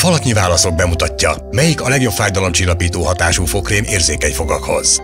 Falatnyi Válaszok bemutatja, melyik a legjobb fájdalomcsillapító hatású fogkrém érzékeny fogakhoz.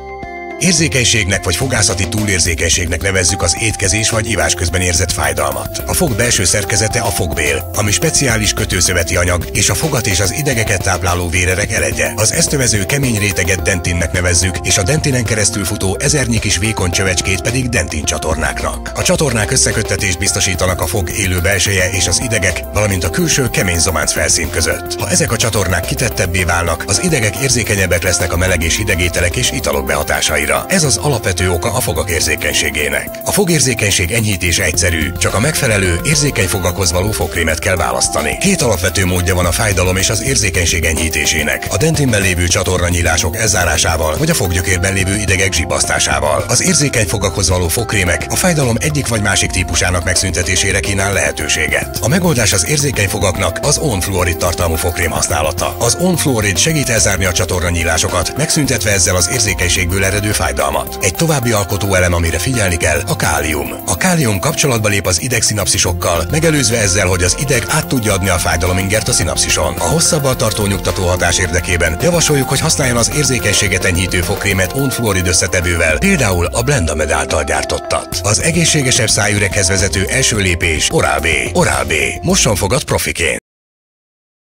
Érzékenységnek vagy fogászati túlérzékenységnek nevezzük az étkezés vagy ivás közben érzett fájdalmat. A fog belső szerkezete a fogbél, ami speciális kötőszöveti anyag és a fogat és az idegeket tápláló vérerek elegye. Az ezt övező kemény réteget dentinnek nevezzük, és a dentinen keresztül futó ezernyi kis vékony csövecskét pedig dentin csatornáknak. A csatornák összeköttetést biztosítanak a fog élő belseje és az idegek, valamint a külső kemény zománc felszín között. Ha ezek a csatornák kitettebbé válnak, az idegek érzékenyebbek lesznek a meleg és hideg ételek és italok behatásaira. Ez az alapvető oka a fogak érzékenységének. A fogérzékenység enyhítése egyszerű, csak a megfelelő, érzékeny fogakhoz való fogkrémet kell választani. Két alapvető módja van a fájdalom és az érzékenység enyhítésének: a dentinben lévő csatornanyílások elzárásával, vagy a foggyökérben lévő idegek zsibbasztásával. Az érzékeny fogakhoz való fogkrémek a fájdalom egyik vagy másik típusának megszüntetésére kínál lehetőséget. A megoldás az érzékeny fogaknak az on-fluorid tartalmú fogkrém használata. Az on-fluorid segít elzárni a csatornanyílásokat, megszüntetve ezzel az érzékenységből eredő fájdalmat. Egy további alkotóelem, amire figyelni kell, a kálium. A kálium kapcsolatba lép az idegszinapszisokkal, megelőzve ezzel, hogy az ideg át tudja adni a fájdalomingert a szinapszison. A hosszabban tartó nyugtató hatás érdekében javasoljuk, hogy használjon az érzékenységet enyhítő fogkrémet on-fluorid összetevővel, például a Blendamed által gyártottat. Az egészségesebb szájüreghez vezető első lépés Oral-B. Oral-B. Mosson fogad profiként.